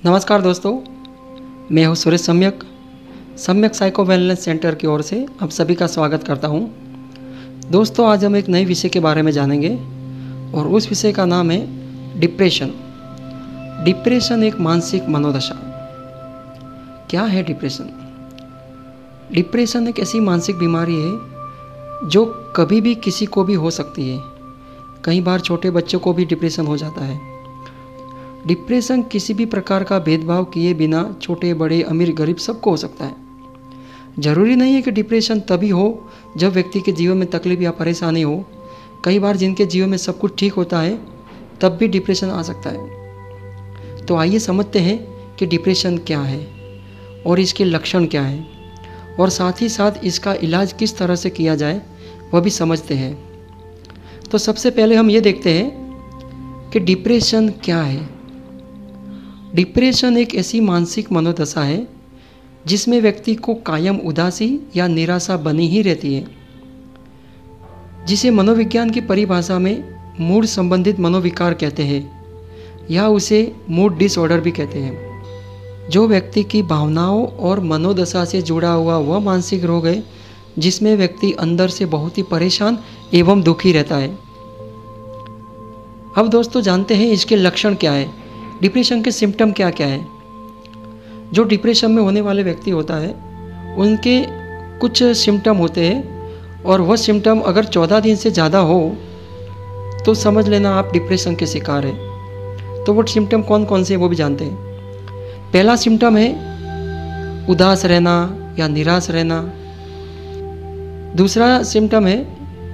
नमस्कार दोस्तों, मैं हूं सुरेश सम्यक साइको वेलनेस सेंटर की ओर से आप सभी का स्वागत करता हूं। दोस्तों, आज हम एक नए विषय के बारे में जानेंगे और उस विषय का नाम है डिप्रेशन। डिप्रेशन एक मानसिक मनोदशा। क्या है डिप्रेशन? डिप्रेशन एक ऐसी मानसिक बीमारी है जो कभी भी किसी को भी हो सकती है। कई बार छोटे बच्चों को भी डिप्रेशन हो जाता है। डिप्रेशन किसी भी प्रकार का भेदभाव किए बिना छोटे बड़े अमीर गरीब सबको हो सकता है। ज़रूरी नहीं है कि डिप्रेशन तभी हो जब व्यक्ति के जीवन में तकलीफ या परेशानी हो। कई बार जिनके जीवन में सब कुछ ठीक होता है तब भी डिप्रेशन आ सकता है। तो आइए समझते हैं कि डिप्रेशन क्या है और इसके लक्षण क्या हैं, और साथ ही साथ इसका इलाज किस तरह से किया जाए वह भी समझते हैं। तो सबसे पहले हम ये देखते हैं कि डिप्रेशन क्या है। डिप्रेशन एक ऐसी मानसिक मनोदशा है जिसमें व्यक्ति को कायम उदासी या निराशा बनी ही रहती है, जिसे मनोविज्ञान की परिभाषा में मूड संबंधित मनोविकार कहते हैं या उसे मूड डिसऑर्डर भी कहते हैं। जो व्यक्ति की भावनाओं और मनोदशा से जुड़ा हुआ वह मानसिक रोग है जिसमें व्यक्ति अंदर से बहुत ही परेशान एवं दुखी रहता है। अब दोस्तों जानते हैं इसके लक्षण क्या है, डिप्रेशन के सिम्टम क्या क्या है। जो डिप्रेशन में होने वाले व्यक्ति होता है उनके कुछ सिम्टम होते हैं, और वह सिम्टम अगर 14 दिन से ज़्यादा हो तो समझ लेना आप डिप्रेशन के शिकार हैं। तो वो सिम्टम कौन कौन से वो भी जानते हैं। पहला सिम्टम है उदास रहना या निराश रहना। दूसरा सिम्टम है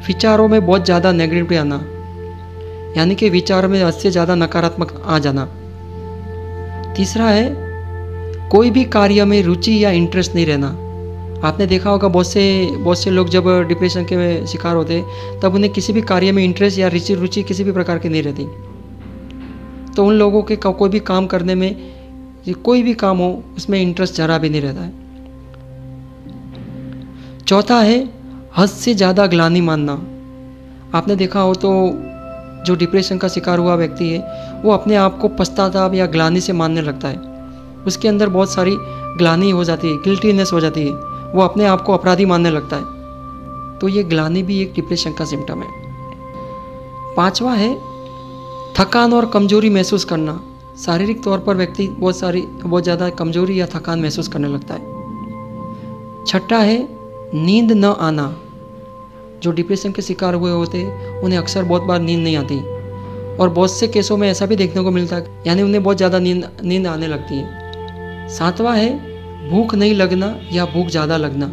विचारों में बहुत ज़्यादा नेगेटिविटी आना, यानी कि विचार में हद से ज़्यादा नकारात्मक आ जाना। तीसरा है कोई भी कार्य में रुचि या इंटरेस्ट नहीं रहना। आपने देखा होगा बहुत से लोग जब डिप्रेशन के शिकार होते हैं तब उन्हें किसी भी कार्य में इंटरेस्ट या रुचि किसी भी प्रकार की नहीं रहती। तो उन लोगों के कोई भी काम करने में, कोई भी काम हो उसमें इंटरेस्ट जरा भी नहीं रहता है। चौथा है हद से ज़्यादा ग्लानि मानना। आपने देखा हो तो जो डिप्रेशन का शिकार हुआ व्यक्ति है वो अपने आप को पश्चाताप या ग्लानि से मानने लगता है। उसके अंदर बहुत सारी ग्लानि हो जाती है, गिल्टीनेस हो जाती है, वो अपने आप को अपराधी मानने लगता है। तो ये ग्लानि भी एक डिप्रेशन का सिम्टम है। पांचवा है थकान और कमजोरी महसूस करना। शारीरिक तौर पर व्यक्ति बहुत ज़्यादा कमजोरी या थकान महसूस करने लगता है। छठा है नींद न आना। जो डिप्रेशन के शिकार हुए होते हैं उन्हें अक्सर बहुत बार नींद नहीं आती, और बहुत से केसों में ऐसा भी देखने को मिलता है, यानी उन्हें बहुत ज़्यादा नींद आने लगती है। सातवां है भूख नहीं लगना या भूख ज़्यादा लगना।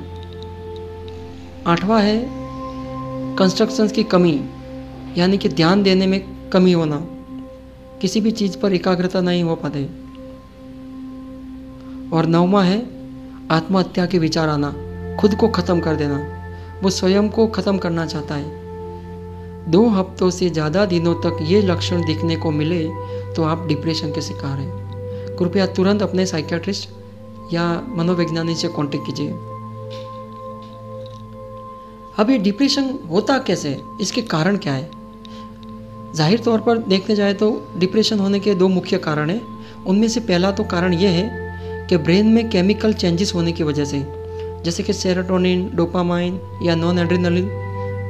आठवां है कंस्ट्रक्शंस की कमी, यानी कि ध्यान देने में कमी होना, किसी भी चीज़ पर एकाग्रता नहीं हो पाते। और नौवां है आत्महत्या के विचार आना, खुद को ख़त्म कर देना, वो स्वयं को ख़त्म करना चाहता है। 2 हफ्तों से ज़्यादा दिनों तक ये लक्षण दिखने को मिले तो आप डिप्रेशन के शिकार हैं। कृपया तुरंत अपने साइकियाट्रिस्ट या मनोवैज्ञानिक से कांटेक्ट कीजिए। अब ये डिप्रेशन होता कैसे है, इसके कारण क्या है? जाहिर तौर पर देखने जाए तो डिप्रेशन होने के 2 मुख्य कारण हैं। उनमें से पहला तो कारण ये है कि ब्रेन में केमिकल चेंजेस होने की वजह से, जैसे कि सेरोटोनिन, डोपामाइन या नॉन एड्रेनलिन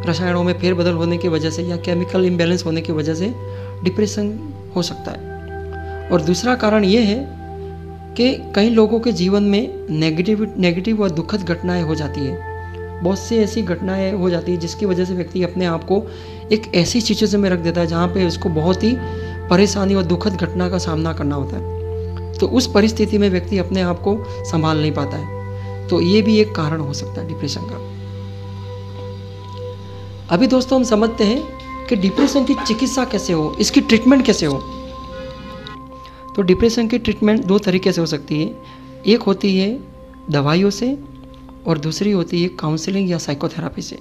रसायनों में फेरबदल होने की वजह से या केमिकल इम्बैलेंस होने की वजह से डिप्रेशन हो सकता है। और दूसरा कारण ये है कि कई लोगों के जीवन में नेगेटिव और दुखद घटनाएं हो जाती है। बहुत सी ऐसी घटनाएं हो जाती है जिसकी वजह से व्यक्ति अपने आप को एक ऐसी सिचुएशन में रख देता है जहाँ पे उसको बहुत ही परेशानी और दुखद घटना का सामना करना होता है। तो उस परिस्थिति में व्यक्ति अपने आप को संभाल नहीं पाता है। तो ये भी एक कारण हो सकता है डिप्रेशन का। अभी दोस्तों हम समझते हैं कि डिप्रेशन की चिकित्सा कैसे हो, इसकी ट्रीटमेंट कैसे हो। तो डिप्रेशन की ट्रीटमेंट 2 तरीके से हो सकती है। एक होती है दवाइयों से और दूसरी होती है काउंसलिंग या साइकोथेरापी से।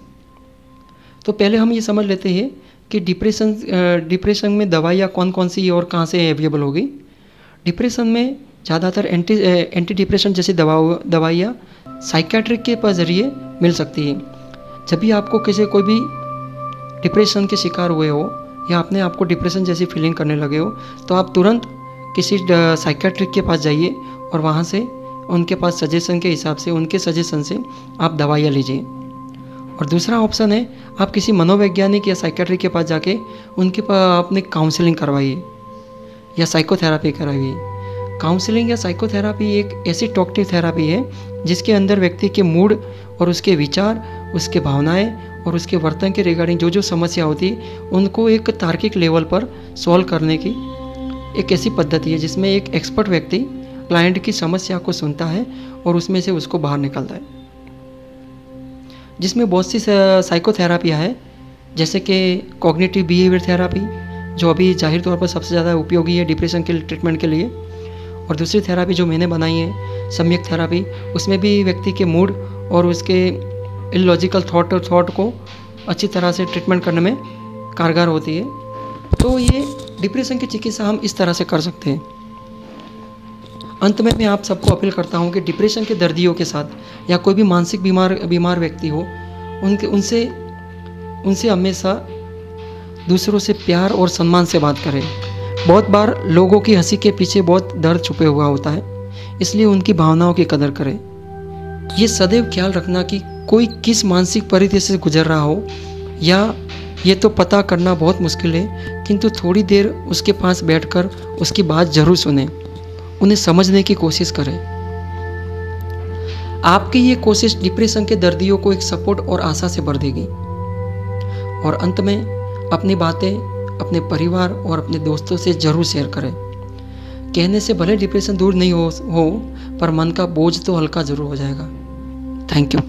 तो पहले हम ये समझ लेते हैं कि डिप्रेशन में दवाइयाँ कौन कौन सी और कहाँ से अवेलेबल होगी। डिप्रेशन में ज़्यादातर एंटी डिप्रेशन जैसी दवाइयाँ साइकियाट्रिक के जरिए मिल सकती है। जब भी आपको कोई भी डिप्रेशन के शिकार हुए हो या अपने आप को डिप्रेशन जैसी फीलिंग करने लगे हो तो आप तुरंत किसी साइकियाट्रिक के पास जाइए और वहाँ से उनके पास सजेशन के हिसाब से, उनके सजेशन से आप दवाइयाँ लीजिए। और दूसरा ऑप्शन है, आप किसी मनोवैज्ञानिक या साइकियाट्रिक के पास जाके उनके पास अपने काउंसलिंग करवाइए या साइकोथेरापी कराइए। काउंसलिंग या साइकोथेरापी एक ऐसी टॉकटिव थेरापी है जिसके अंदर व्यक्ति के मूड और उसके विचार, उसके भावनाएं और उसके वर्तन के रिगार्डिंग जो जो समस्या होती है उनको एक तार्किक लेवल पर सॉल्व करने की एक ऐसी पद्धति है जिसमें एक एक्सपर्ट व्यक्ति क्लाइंट की समस्या को सुनता है और उसमें से उसको बाहर निकलता है। जिसमें बहुत सी साइकोथेरापियाँ हैं, जैसे कि कॉग्निटिव बिहेवियर थेरापी जो अभी जाहिर तौर पर सबसे ज़्यादा उपयोगी है डिप्रेशन के ट्रीटमेंट के लिए। और दूसरी थेरापी जो मैंने बनाई है सम्यक थेरापी, उसमें भी व्यक्ति के मूड और उसके इलॉजिकल थॉट को अच्छी तरह से ट्रीटमेंट करने में कारगर होती है। तो ये डिप्रेशन की चिकित्सा हम इस तरह से कर सकते हैं। अंत में मैं आप सबको अपील करता हूँ कि डिप्रेशन के दर्दियों के साथ या कोई भी मानसिक बीमार व्यक्ति हो, उनसे हमेशा दूसरों से प्यार और सम्मान से बात करें। बहुत बार लोगों की हंसी के पीछे बहुत दर्द छुपे हुआ होता है, इसलिए उनकी भावनाओं की कदर करें। ये सदैव ख्याल रखना कि कोई किस मानसिक परिस्थिति से गुजर रहा हो या ये तो पता करना बहुत मुश्किल है, किंतु थोड़ी देर उसके पास बैठकर उसकी बात जरूर सुनें, उन्हें समझने की कोशिश करें। आपकी ये कोशिश डिप्रेशन के दर्दियों को एक सपोर्ट और आशा से भर देगी। और अंत में अपनी बातें अपने परिवार और अपने दोस्तों से जरूर शेयर करें। कहने से भले डिप्रेशन दूर नहीं हो पर मन का बोझ तो हल्का जरूर हो जाएगा। Thank you.